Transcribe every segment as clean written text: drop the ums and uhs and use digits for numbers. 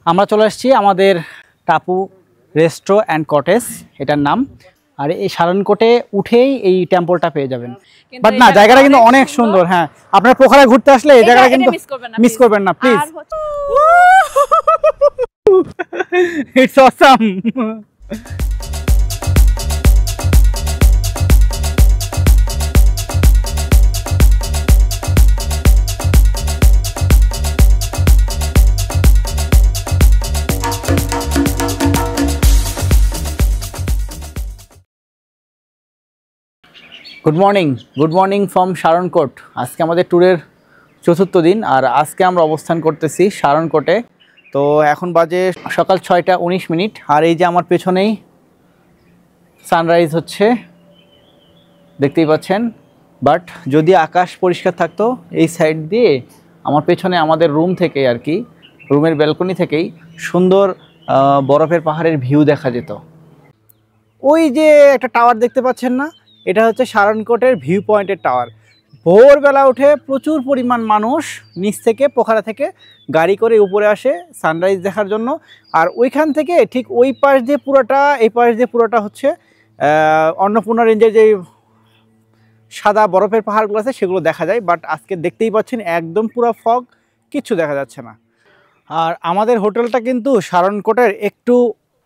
আমরা চলে আসছি আমাদের টাপু রেস্ট্রো অ্যান্ড কটেজ এটার নাম। আর এই সারনকোটে উঠেই এই টেম্পলটা পেয়ে যাবেন। বাট না, জায়গাটা কিন্তু অনেক সুন্দর। হ্যাঁ, আপনারা পোখরা ঘুরতে আসলে এই জায়গাটা কিন্তু মিস করবেন না please. It's awesome. Good morning from Sarankot. আজকে আমাদের ট্যুরের চতুর্থ দিন, আর আজকে আমরা অবস্থান করতেছি সারনকোটে। তো এখন বাজে সকাল 6টা 19 মিনিট, আর এই যে আমার পেছনেই সানরাইজ হচ্ছে, দেখতেই পাচ্ছেন। বাট যদি আকাশ পরিষ্কার থাকতো, এই সাইড দিয়ে আমার পেছনে আমাদের রুম থেকে আর কি, রুমের ব্যালকনি থেকেই সুন্দর বরফের পাহাড়ের ভিউ দেখা যেত। ওই যে একটা টাওয়ার দেখতে পাচ্ছেন না, এটা হচ্ছে সারনকোটের ভিউ পয়েন্টের টাওয়ার। ভোরবেলা উঠে প্রচুর পরিমাণ মানুষ নিচ থেকে পোখরা থেকে গাড়ি করে উপরে আসে সানরাইজ দেখার জন্য। আর ওইখান থেকে ঠিক ওই পাশ দিয়ে পুরোটা, এই পাশ দিয়ে পুরোটা হচ্ছে অন্নপূর্ণা রেঞ্জের যে সাদা বরফের পাহাড়গুলো আছে সেগুলো দেখা যায়। বাট আজকে দেখতেই পাচ্ছেন একদম পুরো ফগ, কিচ্ছু দেখা যাচ্ছে না। আর আমাদের হোটেলটা কিন্তু সারনকোটের একটু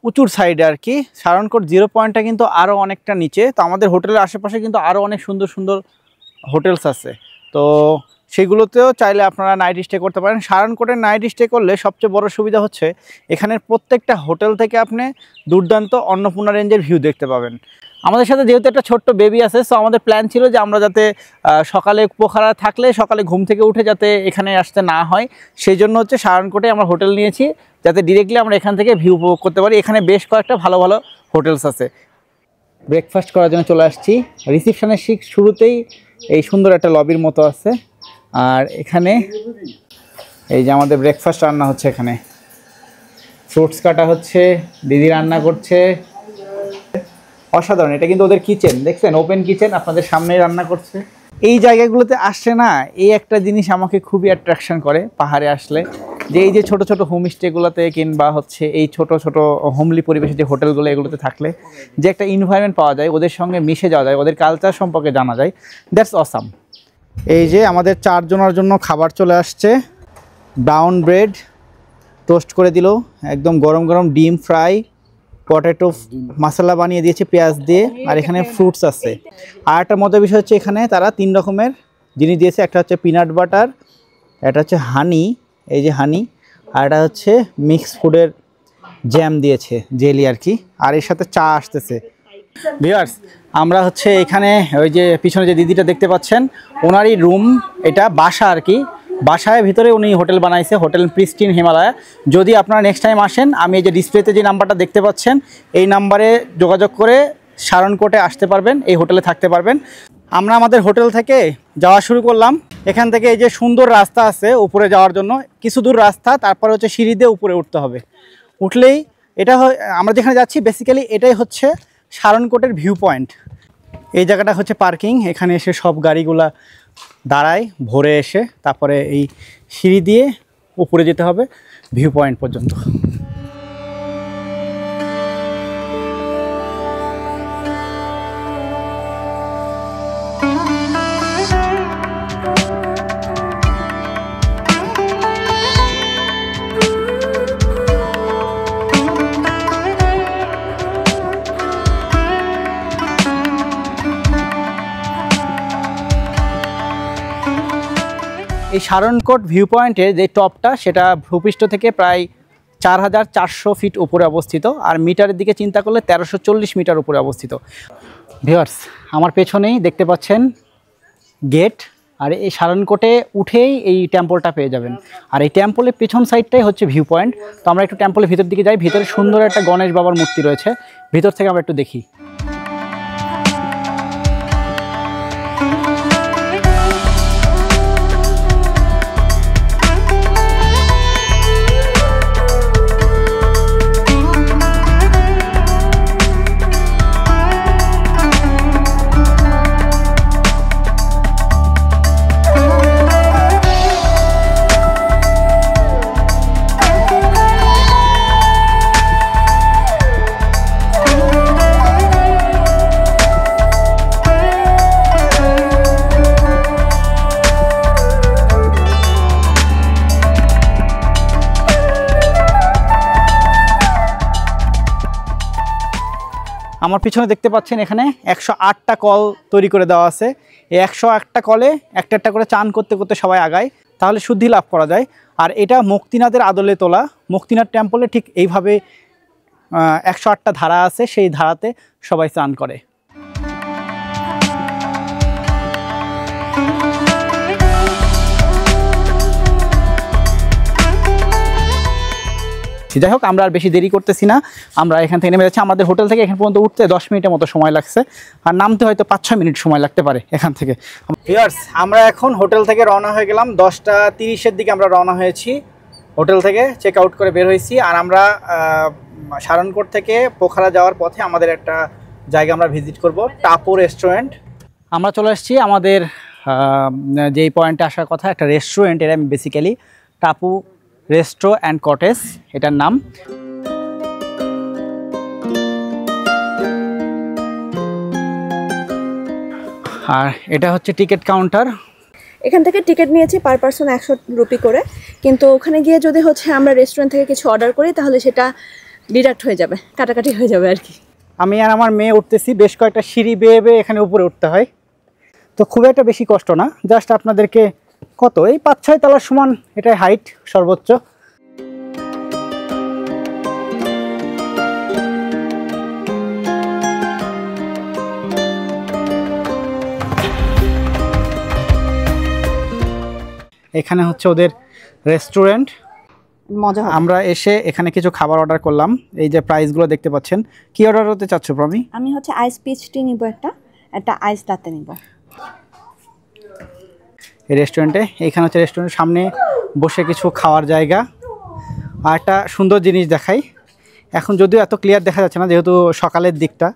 উঁচুর সাইডে আর কি। সারনকোট 0 পয়েন্টটা কিন্তু আরও অনেকটা নিচে। তো আমাদের হোটেলের আশেপাশে কিন্তু আরও অনেক সুন্দর সুন্দর হোটেলস আছে, তো সেগুলোতেও চাইলে আপনারা নাইট স্টে করতে পারেন। সারনকোটের নাইট স্টে করলে সবচেয়ে বড় সুবিধা হচ্ছে এখানের প্রত্যেকটা হোটেল থেকে আপনি দুর্দান্ত অন্নপূর্ণা রেঞ্জের ভিউ দেখতে পাবেন। আমাদের সাথে যেহেতু একটা ছোট্ট বেবি আছে, সো আমাদের প্ল্যান ছিল যে আমরা যাতে সকালে পোখরা থাকলে সকালে ঘুম থেকে উঠে যাতে এখানে আসতে না হয়, সেই জন্য হচ্ছে সারনকোটে আমরা হোটেল নিয়েছি, যাতে ডিরেক্টলি আমরা এখান থেকে ভিউ উপভোগ করতে পারি। এখানে বেশ কয়েকটা ভালো ভালো হোটেলস আছে। ব্রেকফাস্ট করার জন্য চলে আসছি। রিসেপশনের ঠিক শুরুতেই এই সুন্দর একটা লবির মতো আছে, আর এখানে এই যে আমাদের ব্রেকফাস্ট রান্না হচ্ছে। এখানে ফ্রুটস কাটা হচ্ছে, দিদি রান্না করছে। অসাধারণ, এটা কিন্তু ওদের কিচেন, দেখছেন ওপেন কিচেন, আপনাদের সামনেই রান্না করছে। এই জায়গাগুলোতে আসছে না, এই একটা জিনিস আমাকে খুবই অ্যাট্রাকশন করে পাহাড়ে আসলে, যে এই যে ছোট ছোট হোমস্টেগুলোতে কিংবা হচ্ছে এই ছোট ছোট হোমলি পরিবেশে যে হোটেলগুলো, এগুলোতে থাকলে যে একটা এনভায়রনমেন্ট পাওয়া যায়, ওদের সঙ্গে মিশে যাওয়া যায়, ওদের কালচার সম্পর্কে জানা যায়। That's awesome. এই যে আমাদের 4 জনের জন্য খাবার চলে আসছে। ব্রাউন ব্রেড টোস্ট করে দিল, একদম গরম গরম ডিম ফ্রাই, পটেটো মশলা বানিয়ে দিয়েছে পেঁয়াজ দিয়ে, আর এখানে ফ্রুটস আছে। আর একটা মজার বিষয় হচ্ছে এখানে তারা 3 রকমের জিনিস দিয়েছে। একটা হচ্ছে পিনাট বাটার, এটা হচ্ছে হানি, এই যে হানি, আর এটা হচ্ছে মিক্স ফুডের জ্যাম দিয়েছে, জেলি আর কি। আর এর সাথে চা আসতেছে। ভিউয়ার্স, আমরা হচ্ছে এখানে ওই যে পিছনে যে দিদিটা দেখতে পাচ্ছেন, ওনারই রুম, এটা বাসা আর কি। বাসায় ভিতরে উনি হোটেল বানাইছে, হোটেল প্রিস্টিন হিমালয়া। যদি আপনারা নেক্সট টাইম আসেন, আমি এই যে ডিসপ্লেতে যে নাম্বারটা দেখতে পাচ্ছেন, এই নাম্বারে যোগাযোগ করে সারনকোটে আসতে পারবেন, এই হোটেলে থাকতে পারবেন। আমরা আমাদের হোটেল থেকে যাওয়া শুরু করলাম। এখান থেকে এই যে সুন্দর রাস্তা আছে উপরে যাওয়ার জন্য, কিছু দূর রাস্তা, তারপরে হচ্ছে সিঁড়ি দিয়ে উপরে উঠতে হবে। উঠলেই এটা আমরা যেখানে যাচ্ছি বেসিক্যালি এটাই হচ্ছে সারনকোটের ভিউ পয়েন্ট। এই জায়গাটা হচ্ছে পার্কিং, এখানে এসে সব গাড়িগুলা দাঁড়ায় ভোরে এসে, তারপরে এই সিঁড়ি দিয়ে উপরে যেতে হবে ভিউ পয়েন্ট পর্যন্ত। এই সারনকোট ভিউ পয়েন্টের যে টপটা, সেটা ভূপৃষ্ঠ থেকে প্রায় 4400 ফিট উপরে অবস্থিত, আর মিটারের দিকে চিন্তা করলে 1340 মিটার উপরে অবস্থিত। ভিউয়ার্স, আমার পেছনেই দেখতে পাচ্ছেন গেট, আর এই সারনকোটে উঠেই এই টেম্পলটা পেয়ে যাবেন। আর এই টেম্পলের পেছন সাইডটাই হচ্ছে ভিউ পয়েন্ট। তো আমরা একটু টেম্পলের ভিতর দিকে যাই। ভিতরে সুন্দর একটা গণেশ বাবার মূর্তি রয়েছে, ভিতর থেকে আমরা একটু দেখি। আমার পিছনে দেখতে পাচ্ছেন এখানে 108টা কল তৈরি করে দেওয়া আছে। এই 108টা কলে একটা একটা করে চান করতে করতে সবাই আগায়, তাহলে শুদ্ধি লাভ করা যায়। আর এটা মুক্তিনাথের আদলে তোলা। মুক্তিনাথ টেম্পলে ঠিক এইভাবে 108টা ধারা আছে, সেই ধারাতে সবাই চান করে। যাই হোক, আমরা আর বেশি দেরি করতেছি না, আমরা এখান থেকে নেমে যাচ্ছি। আমাদের হোটেল থেকে এখান পর্যন্ত উঠতে 10 মিনিটের মতো সময় লাগছে, আর নামতে হয়তো 5-6 মিনিট সময় লাগতে পারে এখান থেকে। ভিউয়ার্স, আমরা এখন হোটেল থেকে রওনা হয়ে গেলাম। 10টা 30-এর দিকে আমরা রওনা হয়েছি হোটেল থেকে, চেক আউট করে বের হয়েছি। আর আমরা সারনকোট থেকে পোখারা যাওয়ার পথে আমাদের একটা জায়গা আমরা ভিজিট করব, টাপু রেস্টুরেন্ট। আমরা চলে আসছি আমাদের যেই পয়েন্টে আসার কথা, একটা রেস্টুরেন্ট। এটা বেসিক্যালি টাপু রেস্টো অ্যান্ড কটেজ এটার নাম। আর এটা হচ্ছে টিকিট কাউন্টার। এখান থেকে টিকিট নিয়েছি পার পারসন 100 রুপি করে, কিন্তু ওখানে গিয়ে যদি আমরা রেস্টুরেন্ট থেকে কিছু অর্ডার করি তাহলে সেটা ডিডাক্ট হয়ে যাবে, কাটাকাটি হয়ে যাবে আর কি। আমি আর আমার মেয়ে উঠতেছি, বেশ কয়েকটা সিঁড়ি বেয়ে বেয়ে এখানে উপরে উঠতে হয়, তো খুব একটা বেশি কষ্ট না। জাস্ট আপনাদেরকে কত এই 5-6 তলার সমান এটাই হাইট সর্বোচ্চ। এখানে হচ্ছে ওদের রেস্টুরেন্ট, মজা হবে। আমরা এসে এখানে কিছু খাবার অর্ডার করলাম। এই যে প্রাইসগুলো দেখতে পাচ্ছেন। কি অর্ডার করতে চাচ্ছ প্রমি? আমি আইস পিচ টি নিব, একটা আইস লাতে নিব। এই রেস্টুরেন্টে, এইখানে হচ্ছে রেস্টুরেন্টের সামনে বসে কিছু খাওয়ার জায়গা। আর একটা সুন্দর জিনিস দেখাই, এখন যদিও এত ক্লিয়ার দেখা যাচ্ছে না যেহেতু সকালের দিকটা,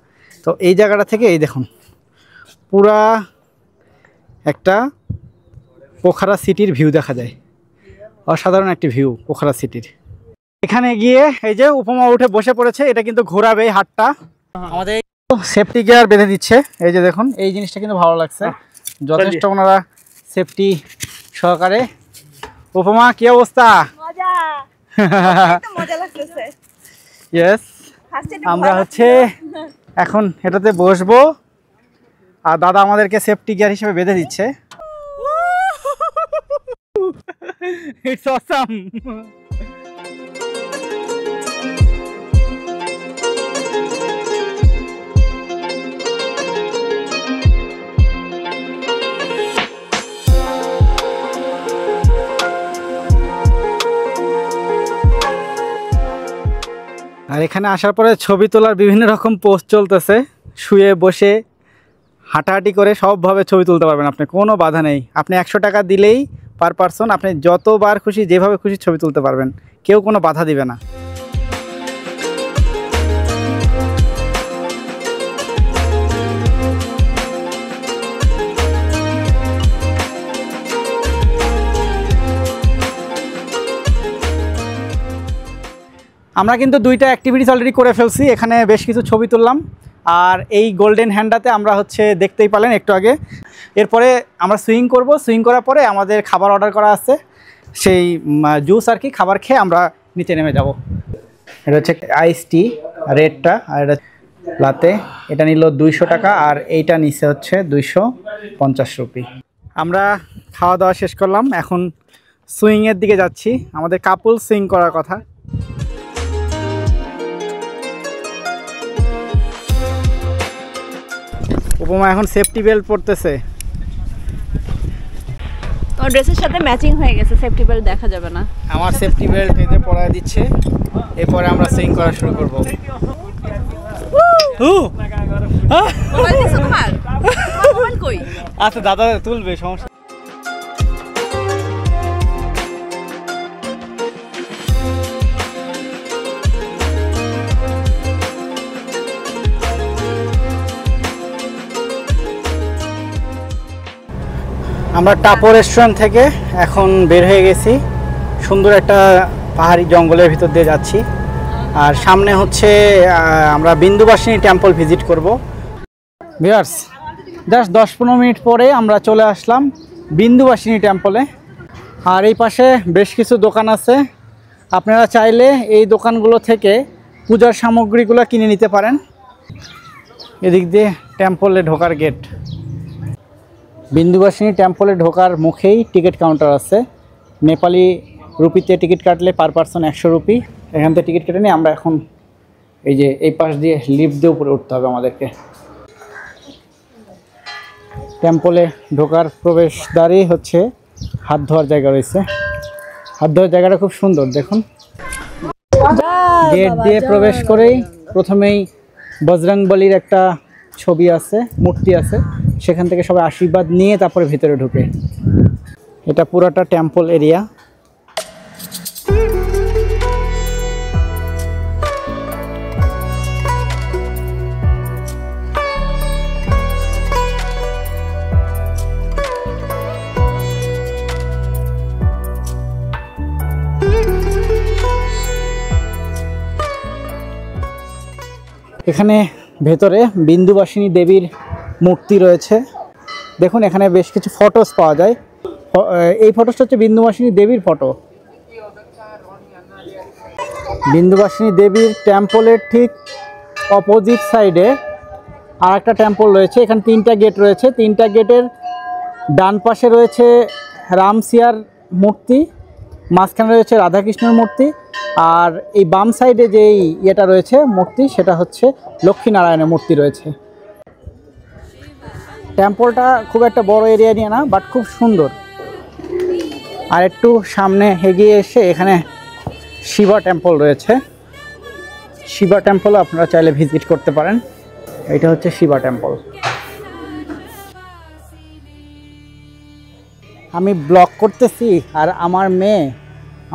তো এই জায়গাটা থেকে এই দেখুন পুরা একটা পোখারা সিটির ভিউ দেখা যায়। অসাধারণ একটি ভিউ পোখারা সিটির। এখানে গিয়ে এই যে উপমা উঠে বসে পড়েছে, এটা কিন্তু ঘোরাবে এই হাটটা। আমাদের সেফটি গিয়ার বেঁধে দিচ্ছে, এই যে দেখুন, এই জিনিসটা কিন্তু ভালো লাগছে, যথেষ্ট ওনারা সেফটি সহকারে। উপমা কি অবস্থা? মজা, একদম মজা লাগতেছে। ইয়েস, আমরা এখন এটাতে বসবো, আর দাদা আমাদেরকে সেফটি গিয়ার হিসেবে বেঁধে দিচ্ছে। It's awesome. আর এখানে আসার পরে ছবি তোলার বিভিন্ন রকম পোস্ট চলতেছে, শুয়ে বসে হাঁটাহাঁটি করে সবভাবে ছবি তুলতে পারবেন আপনি, কোনো বাধা নেই। আপনি 100 টাকা দিলেই পার পারসন আপনি যতবার খুশি যেভাবে খুশি ছবি তুলতে পারবেন, কেউ কোনো বাধা দিবে না। আমরা কিন্তু 2টা অ্যাক্টিভিটিস অলরেডি করে ফেলছি, এখানে বেশ কিছু ছবি তুললাম। আর এই গোল্ডেন হ্যান্ডাতে আমরা দেখতেই পেলেন একটু আগে। এরপরে আমরা সুইং করব, সুইং করার পরে আমাদের খাবার অর্ডার করা আছে, সেই জুস আর কি খাবার খেয়ে আমরা নিচে নেমে যাব। এটা হচ্ছে আইস টি রেডটা, আর এটা লাতে, এটা নিল 200 টাকা, আর এইটা নিচে হচ্ছে 250 রুপি। আমরা খাওয়া দাওয়া শেষ করলাম, এখন সুইংয়ের দিকে যাচ্ছি। আমাদের কাপল সুইং করার কথা। উপমা এখন সেফটি বেল্ট পরতেছে, তোমার ড্রেসের সাথে ম্যাচিং হয়ে গেছে, সেফটি বেল্ট দেখা যাবে না। আমার সেফটি বেল্ট এতে পরায় দিচ্ছে, এরপরে আমরা সুইং করা শুরু করব। আচ্ছা দাদা তুলবে, সমস্যা। আমরা টাপো রেস্টুরেন্ট থেকে এখন বের হয়ে গেছি, সুন্দর একটা পাহাড়ি জঙ্গলের ভিতর দিয়ে যাচ্ছি। আর সামনে আমরা বিন্দুবাসিনী টেম্পল ভিজিট করব। ভিউয়ার্স, জাস্ট 10-15 মিনিট পরে আমরা চলে আসলাম বিন্দুবাসিনী টেম্পলে। আর এই পাশে বেশ কিছু দোকান আছে, আপনারা চাইলে এই দোকানগুলো থেকে পূজার সামগ্রীগুলো কিনে নিতে পারেন। এদিক দিয়ে টেম্পলে ঢোকার গেট। বিন্দুবাসিনী টেম্পলে ঢোকার মুখেই টিকিট কাউন্টার আছে। নেপালি রুপিতে টিকিট কাটলে পার পারসন 100 রুপি। এখান থেকে টিকিট কেটে নিয়ে আমরা এখন এই যে এই পাশ দিয়ে লিফট দিয়ে উপরে উঠতে হবে আমাদেরকে। টেম্পলে ঢোকার প্রবেশদ্বারই হচ্ছে হাত ধোয়ার জায়গা রয়েছে। হাত ধোয়ার জায়গাটা খুব সুন্দর দেখুন। গেট দিয়ে প্রবেশ করেই প্রথমেই বজরংবলীর একটা ছবি আছে, মূর্তি আছে, সেখান থেকে সবাই আশীর্বাদ নিয়ে তারপরে ভিতরে ঢুকে। এটা পুরাটা টেম্পল এরিয়া। এখানে ভেতরে বিন্দুবাসিনী দেবীর মূর্তি রয়েছে। দেখুন এখানে বেশ কিছু ফটোস পাওয়া যায়। এই ফটোসটা হচ্ছে বিন্দুবাসিনী দেবীর ফটো। বিন্দুবাসিনী দেবীর টেম্পলের ঠিক অপোজিট সাইডে আর একটা টেম্পল রয়েছে। এখানে 3টা গেট রয়েছে। 3টা গেটের ডান পাশে রয়েছে রামসিয়ার মূর্তি, মাঝখানে রয়েছে রাধাকৃষ্ণের মূর্তি, আর এই বাম সাইডে যেই ইয়েটা রয়েছে মূর্তি, সেটা হচ্ছে লক্ষ্মীনারায়ণের মূর্তি রয়েছে। টেম্পলটা খুব একটা বড় এরিয়া নিয়ে না, বাট খুব সুন্দর। আর একটু সামনে এগিয়ে এসে এখানে শিবা টেম্পল রয়েছে। শিবা টেম্পলও আপনারা চাইলে ভিজিট করতে পারেন। এটা হচ্ছে শিবা টেম্পল। আমি ব্লগ করতেছি আর আমার মেয়ে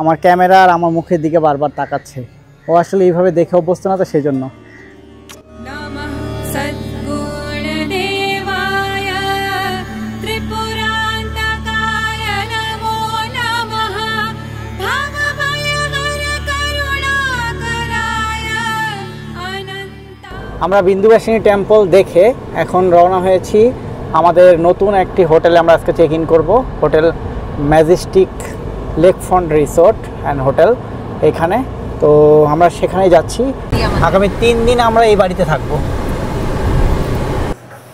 আমার ক্যামেরা আর আমার মুখের দিকে বারবার তাকাচ্ছে। ও আসলে এইভাবে দেখে অভ্যস্ত না, তো সেই জন্য। আমরা বিন্দুবাসিনী টেম্পল দেখে এখন রওনা হয়েছি আমাদের নতুন একটি হোটেলে। আমরা আজকে চেক ইন করবো, hotel Majestic Lakefront resort and hotel এখানে। তো আমরা সেখানেই যাচ্ছি। আগামী 3 দিন আমরা এই বাড়িতে থাকবো।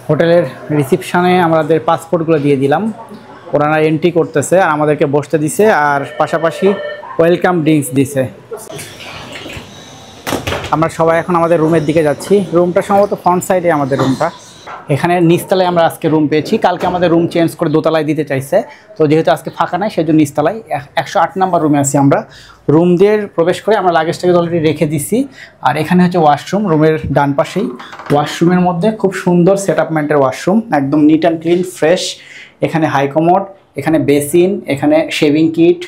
হোটেলের রিসিপশানে আমাদের পাসপোর্টগুলো দিয়ে দিলাম, ওনারা এন্ট্রি করতেছে আর আমাদেরকে বসতে দিছে, আর পাশাপাশি ওয়েলকাম ড্রিঙ্কস দিছে। আমরা সবাই এখন আমাদের রুমের দিকে যাচ্ছি। রুমটা সম্ভবত ফ্রন্ট সাইডে আমাদের রুমটা। এখানে নিচতলায় আমরা আজকে রুম পেয়েছি। কালকে আমাদের রুম চেঞ্জ করে দোতলায় দিতে চাইছে, তো যেহেতু আজকে ফাঁকা নাই সেজন্য নিচতলায় 108 নম্বর রুমে আছি আমরা। রুম দিয়ে প্রবেশ করে আমরা লাগেজটাকে অলরেডি রেখে দিছি। আর এখানে হচ্ছে ওয়াশরুম, রুমের ডান পাশেই। ওয়াশরুমের মধ্যে খুব সুন্দর সেটআপমেন্টের ওয়াশরুম, একদম নিট অ্যান্ড ক্লিন, ফ্রেশ। এখানে হাইকমোড, এখানে বেসিন, এখানে শেভিং কিট,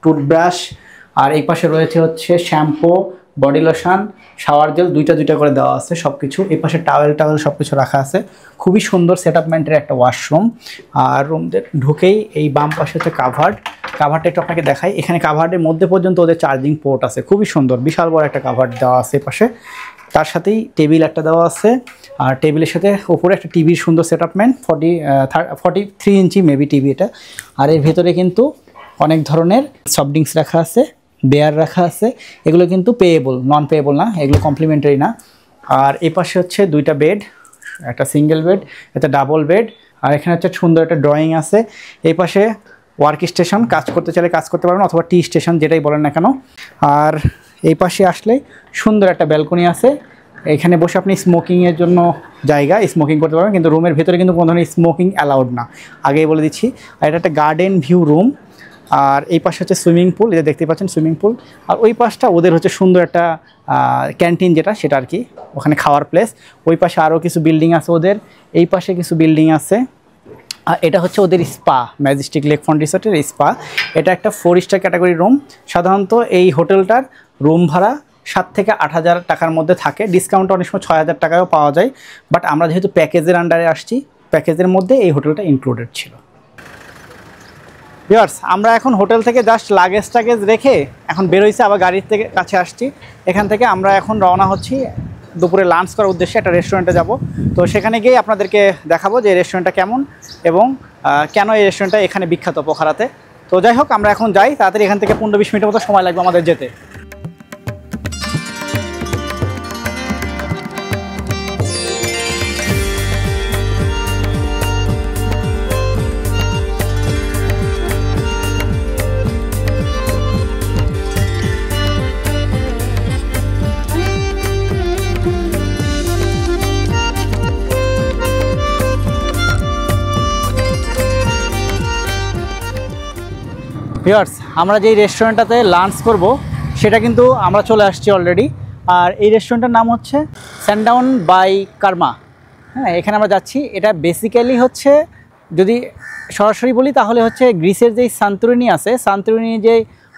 টুথব্রাশ, আর এই পাশে রয়েছে হচ্ছে shampoo, body lotion, shower gel, দুইটা করে দেওয়া আছে সব কিছু। এই পাশে টাওয়েল সব কিছু রাখা আছে। খুবই সুন্দর সেটআপমেন্টের একটা ওয়াশরুম। আর রুমদের ঢুকেই এই বাম পাশে হচ্ছে কাভারটা একটু আপনাকে দেখাই। এখানে কাভারের মধ্যে পর্যন্ত ওদের চার্জিং পোর্ট আছে, খুবই সুন্দর, বিশাল বড় একটা কাভার দেওয়া আছে পাশে। তার সাথেই টেবিল একটা দেওয়া আছে, আর টেবিলের সাথে উপরে একটা টিভির সুন্দর সেটআপমেন্ট, 43 ইঞ্চি মেবি টিভি এটা। আর এর ভেতরে কিন্তু অনেক ধরনের সফট ড্রিঙ্কস রাখা আছে, বেয়ার রাখা আছে। এগুলো কিন্তু পেয়েবল, নন পেয়েবল না, এগুলো কমপ্লিমেন্টারি না। আর এই পাশে হচ্ছে 2টা বেড, একটা সিঙ্গেল বেড, একটা ডাবল বেড। আর এখানে হচ্ছে সুন্দর একটা ড্রয়িং আছে। এই পাশে ওয়ার্ক স্টেশন, কাজ করতে চাইলে কাজ করতে পারবেন, অথবা টি স্টেশন, যেটাই বলেন না কেন। আর এই পাশে আসলে সুন্দর একটা ব্যালকনি আছে। এখানে বসে আপনি স্মোকিংয়ের জন্য জায়গা, স্মোকিং করতে পারবেন, কিন্তু রুমের ভেতরে কিন্তু কোনো ধরনের স্মোকিং অ্যালাউড না, আগেই বলে দিচ্ছি। আর এটা একটা গার্ডেন ভিউ রুম। আর এই পাশে হচ্ছে সুইমিং পুল, এটা দেখতে পাচ্ছেন সুইমিং পুল। আর ওই পাশটা ওদের হচ্ছে সুন্দর একটা ক্যান্টিন, সেটা আর কি, ওখানে খাওয়ার প্লেস। ওই পাশে আরও কিছু বিল্ডিং আছে ওদের, এই পাশে কিছু বিল্ডিং আছে। আর এটা হচ্ছে ওদের স্পা, ম্যাজেস্টিক লেকফ্রন্ট রিসোর্টের স্পা। এটা একটা 4 স্টার ক্যাটাগরি রুম। সাধারণত এই হোটেলটার রুম ভাড়া 7 থেকে 8,000 টাকার মধ্যে থাকে, ডিসকাউন্ট অনেক সময় 6,000 টাকায়ও পাওয়া যায়। বাট আমরা যেহেতু প্যাকেজের আন্ডারে আসছি, প্যাকেজের মধ্যে এই হোটেলটা ইনক্লুডেড ছিল। ভিউয়ার্স, আমরা এখন হোটেল থেকে জাস্ট লাগেজ রেখে এখন বেরোইছে, আবার গাড়ির থেকে কাছে আসছি। এখান থেকে আমরা এখন রওনা হচ্ছি দুপুরে লাঞ্চ করার উদ্দেশ্যে একটা রেস্টুরেন্টে যাব। তো সেখানে গিয়ে আপনাদেরকে দেখাবো যে রেস্টুরেন্টটা কেমন এবং কেন এই রেস্টুরেন্টটা এখানে বিখ্যাত পোখারাতে। তো যাই হোক, আমরা এখন যাই তাড়াতাড়ি। এখান থেকে 15-20 মিনিটের মতো সময় লাগবে আমাদের যেতে। ভিউয়ার্স, আমরা যেই রেস্টুরেন্টটাতে লাঞ্চ করব সেটা কিন্তু আমরা চলে আসছি অলরেডি। আর এই রেস্টুরেন্টের নাম হচ্ছে সানডাউন বাই কার্মা। হ্যাঁ, এখানে আমরা যাচ্ছি। এটা বেসিক্যালি হচ্ছে, যদি সরাসরি বলি তাহলে হচ্ছে গ্রিসের যেই সান্তোরিনি আছে, সান্তোরিনি যে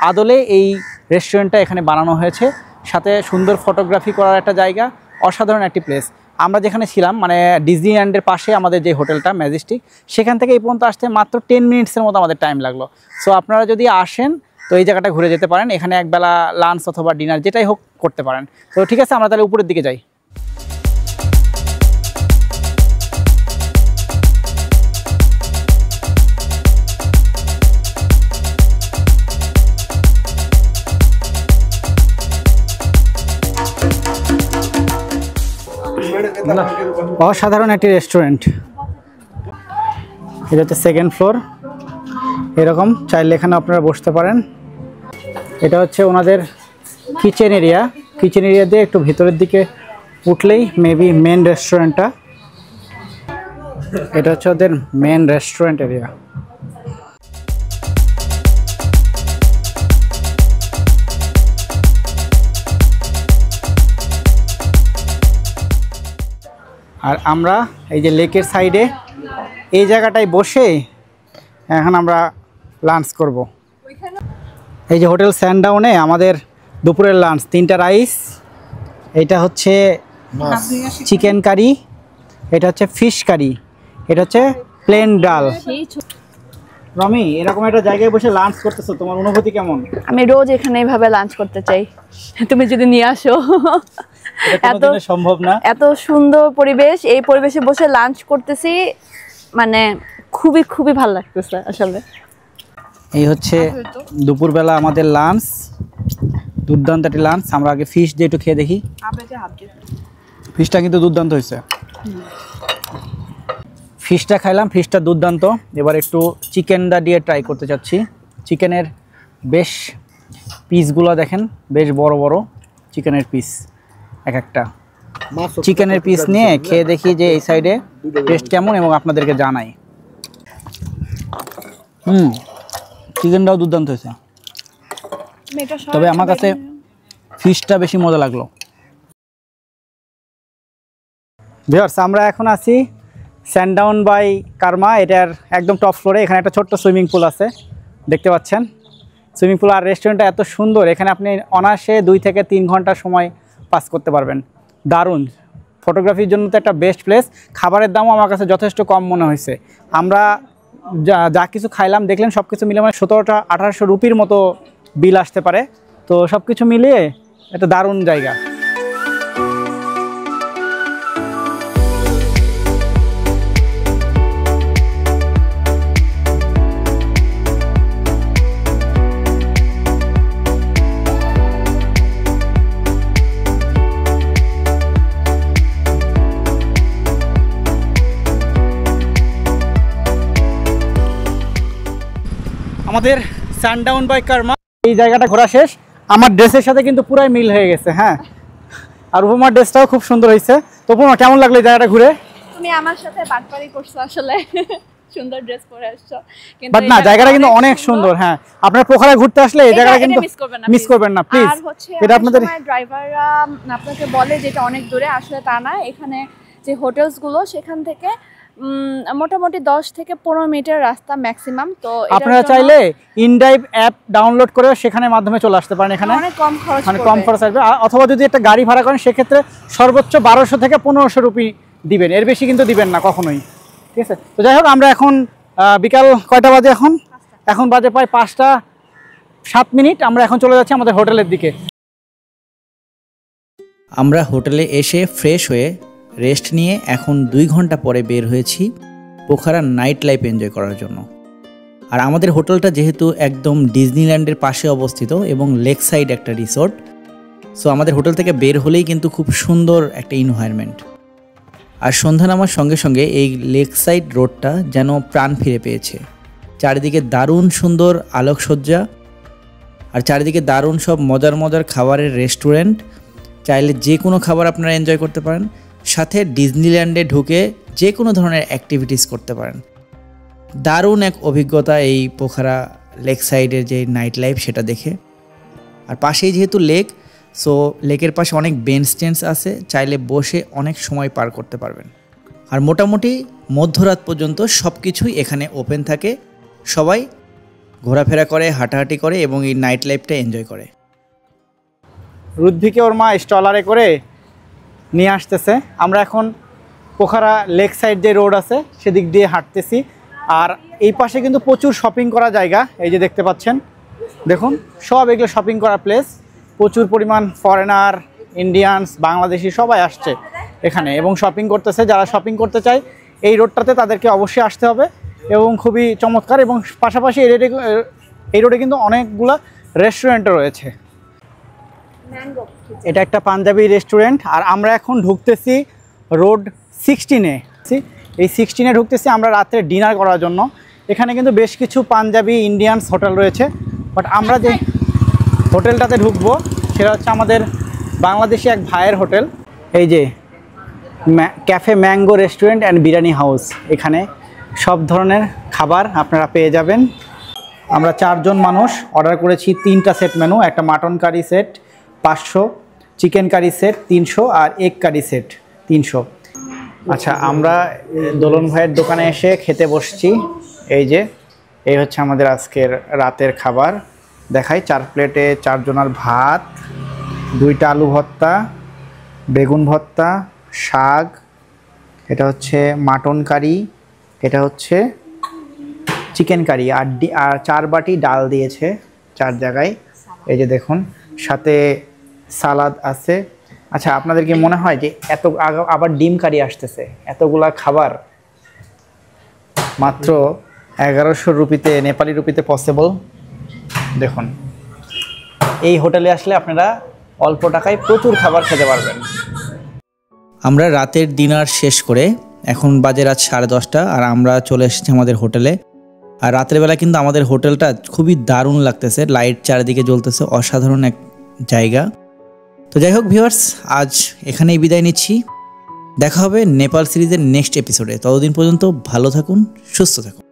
আদলে এই রেস্টুরেন্টটা এখানে বানানো হয়েছে। সাথে সুন্দর ফটোগ্রাফি করার একটা জায়গা, অসাধারণ একটি প্লেস। আমরা যেখানে ছিলাম মানে ডিজনিল্যান্ডের পাশে আমাদের যে হোটেলটা ম্যাজেস্টিক, সেখান থেকে এই পর্যন্ত আসতে মাত্র 10 মিনিটসের মতো আমাদের টাইম লাগলো। সো আপনারা যদি আসেন তো এই জায়গাটা ঘুরে যেতে পারেন। এখানে একবেলা লাঞ্চ অথবা ডিনার যেটাই হোক করতে পারেন। তো ঠিক আছে, আমরা তাহলে উপরের দিকে যাই। অসাধারণ একটি রেস্টুরেন্ট। এটা হচ্ছে সেকেন্ড ফ্লোর। এরকম চাইলে এখানে আপনারা বসতে পারেন। এটা হচ্ছে ওনাদের কিচেন এরিয়া। কিচেন এরিয়া দিয়ে একটু ভিতরের দিকে উঠলেই মেবি মেন রেস্টুরেন্টটা। এটা হচ্ছে ওদের মেন রেস্টুরেন্ট এরিয়া। আর আমরা এই যে লেকের সাইডে এই জায়গাটায় বসে এখন আমরা লাঞ্চ করব। এই যে হোটেল সানডাউনে আমাদের দুপুরের লাঞ্চ 3টা রাইস, এটা হচ্ছে চিকেন কারি, এটা হচ্ছে ফিশ কারি, এটা হচ্ছে প্লেন ডাল। রমি, এরকম একটা জায়গায় বসে লাঞ্চ করতেছো, তোমার অনুভূতি কেমন? আমি রোজ এখানে এইভাবে লাঞ্চ করতে চাই, তুমি যদি নিয়ে আসো। এত সম্ভব না। এত সুন্দর পরিবেশ, এই পরিবেশে বসে লাঞ্চ করতেছি, মানে খুবই খুবই ভালো লাগতেছে আসলে। এই হচ্ছে দুপুরবেলা আমাদের লাঞ্চ, দুর্দান্ত একটি লাঞ্চ। আমরা আগে ফিশ দিয়ে একটু খেয়ে দেখি। ফিশটা কিন্তু দুর্দান্ত হয়েছে। ফিশটা খাইলাম, ফিশটা দুর্দান্ত। এবার একটু চিকেনটা দিয়ে ট্রাই করতে চাচ্ছি। চিকেনের বেশ পিসগুলো দেখেন, বেশ বড় বড় চিকেনের পিস। এক একটা চিকেনের পিস নিয়ে খেয়ে দেখি যে এই সাইডে টেস্ট কেমন এবং আপনাদেরকে জানাই। চিকেনটাও দুর্দান্ত হয়েছে, তবে আমার কাছে ফিশটা বেশি মজা লাগলো। ভিউয়ার্স, আমরা এখন আছি সানডাউন বাই কার্মা। এটার একদম টপ ফ্লোরে। এখানে একটা ছোট্ট সুইমিং পুল আছে, দেখতে পাচ্ছেন সুইমিং পুল। আর রেস্টুরেন্টটা এত সুন্দর, এখানে আপনি অনায়াসে 2 থেকে 3 ঘন্টা সময় পাস করতে পারবেন। দারুণ, ফটোগ্রাফির জন্য তো একটা বেস্ট প্লেস। খাবারের দামও আমার কাছে যথেষ্ট কম মনে হয়েছে। আমরা যা কিছু খাইলাম দেখলেন, সব কিছু মিলে মানে 1700-1800 রুপির মতো বিল আসতে পারে। তো সব কিছু মিলিয়ে একটা দারুণ জায়গা। আমাদের সানডাউন বাই কার্মা এই জায়গাটা ঘোরা শেষ। আমার ড্রেসের সাথে কিন্তু পুরাই মিল হয়ে গেছে। হ্যাঁ, আর উপমার ড্রেসটাও খুব সুন্দর হয়েছে। তো উপমা, কেমন লাগলো এই জায়গাটা ঘুরে? তুমি আমার সাথে বাটপারি করছো আসলে, সুন্দর ড্রেস পরে আসছো, কিন্তু বাট না, জায়গাটা কিন্তু অনেক সুন্দর। হ্যাঁ, আপনারা পোখরা ঘুরতে আসলে এই জায়গাটা কিন্তু মিস করবেন না প্লিজ। আর হচ্ছে এটা আপনাদের ড্রাইভাররা আপনাকে বলে যেটা অনেক দূরে, আসলে তা না। এখানে যে হোটেলসগুলো সেখান থেকে মোটামুটি 10 থেকে 15 মিনিটের রাস্তা ম্যাক্সিমাম। তো আপনারা চাইলে ইনড্রাইভ অ্যাপ ডাউনলোড করে সেখানে মাধ্যমে চলে আসতে পারেন। এখানে অনেক কম খরচ, মানে কম খরচ আসবে। অথবা যদি একটা গাড়ি ভাড়া করেন সেক্ষেত্রে সর্বোচ্চ 1200 থেকে 1500 রুপি দিবেন, এর বেশি কিন্তু দিবেন না কখনোই। ঠিক আছে, তো যাই হোক, আমরা এখন বিকাল কয়টা বাজে? এখন বাজে প্রায় 5টা 7 মিনিট। আমরা এখন চলে যাচ্ছি আমাদের হোটেলের দিকে। আমরা হোটেলে এসে ফ্রেশ হয়ে রেস্ট নিয়ে এখন 2 ঘন্টা পরে বের হয়েছি পোখারা নাইট লাইফ এনজয় করার জন্য। আর আমাদের হোটেলটা যেহেতু একদম ডিজনিল্যান্ডের পাশে অবস্থিত এবং লেক সাইড একটা রিসোর্ট, সো আমাদের হোটেল থেকে বের হলেই কিন্তু খুব সুন্দর একটা এনভায়রনমেন্ট। আর সন্ধ্যা নামার সঙ্গে সঙ্গে এই লেক সাইড রোডটা যেন প্রাণ ফিরে পেয়েছে। চারিদিকে দারুণ সুন্দর আলোকসজ্জা, আর চারিদিকে দারুণ সব মজার মজার খাবারের রেস্টুরেন্ট। চাইলে যে কোনো খাবার আপনারা এনজয় করতে পারেন, সাথে ডিজনিল্যান্ডে ঢুকে যে কোনো ধরনের অ্যাক্টিভিটিস করতে পারেন। দারুণ এক অভিজ্ঞতা এই পোখারা লেক সাইডের যে নাইট লাইফ সেটা দেখে। আর পাশেই যেহেতু লেক, সো লেকের পাশে অনেক বেঞ্চ টেন্স আছে, চাইলে বসে অনেক সময় পার করতে পারবেন। আর মোটামুটি মধ্যরাত পর্যন্ত সব কিছুই এখানে ওপেন থাকে, সবাই ঘোরাফেরা করে, হাঁটাহাঁটি করে এবং এই নাইট লাইফটা এনজয় করে। রুদ্ভিকে ওর মা স্টলারে করে নিয়ে আসতেছে। আমরা এখন পোখারা লেক সাইড যে রোড আছে সেদিক দিয়ে হাঁটতেছি। আর এই পাশে কিন্তু প্রচুর শপিং করা জায়গা, এই যে দেখতে পাচ্ছেন, দেখুন সব এগুলো শপিং করার প্লেস। প্রচুর পরিমাণ ফরেনার, ইন্ডিয়ানস, বাংলাদেশি সবাই আসছে এখানে এবং শপিং করতেছে। যারা শপিং করতে চায় এই রোডটাতে তাদেরকে অবশ্যই আসতে হবে এবং খুবই চমৎকার। এবং পাশাপাশি এই রোডে কিন্তু অনেকগুলো রেস্টুরেন্টও রয়েছে। এটা একটা পাঞ্জাবি রেস্টুরেন্ট। আর আমরা এখন ঢুকতেছি রোড 16-এ। এই 16-এ ঢুকতেছি আমরা রাত্রে ডিনার করার জন্য। এখানে কিন্তু বেশ কিছু পাঞ্জাবি, ইন্ডিয়ানস হোটেল রয়েছে, বাট আমরা যে হোটেলটাতে ঢুকবো সেটা হচ্ছে আমাদের বাংলাদেশি এক ভাইয়ের হোটেল। এই যে cafe mango restaurant and biryani house, এখানে সব ধরনের খাবার আপনারা পেয়ে যাবেন। আমরা 4 জন মানুষ অর্ডার করেছি 3টা সেট মেনু, একটা mutton curry set 500, chicken curry set 300 আর এগ কারি সেট 300। আচ্ছা, আমরা দোলন ভাইয়ের দোকানে এসে খেতে বসছি। এই হচ্ছে আমাদের আজকের রাতের খাবার। দেখাই, 4 প্লেটে 4 জনার ভাত, 2টা আলু ভর্তা, বেগুন ভর্তা, শাক, এটা হচ্ছে মাটন কারি, এটা হচ্ছে চিকেন কারি, আর 4 বাটি ডাল দিয়েছে 4 জায়গায়। এই যে দেখুন, সাথে সালাদ আছে। আচ্ছা, আপনাদের কি মনে হয় যে এত আবার ডিম কারি আসতেছে? এতগুলা খাবার মাত্র 1100 রুপিতে, নেপালি রুপিতে পসিবল। দেখুন, এই হোটেলে আসলে আপনারা অল্প টাকায় প্রচুর খাবার খেতে পারবেন। আমরা রাতের ডিনার শেষ করে এখন বাজে রাত 10:30 আর আমরা চলে এসেছি আমাদের হোটেলে। আর রাতের বেলা কিন্তু আমাদের হোটেলটা খুবই দারুণ লাগতেছে, লাইট চারিদিকে জ্বলতেছে, অসাধারণ এক জায়গা। তো যাই হোক ভিউয়ার্স, আজ এখানেই বিদায় নিচ্ছি। দেখা হবে নেপাল সিরিজের নেক্সট এপিসোডে। ততদিন পর্যন্ত ভালো থাকুন, সুস্থ থাকুন।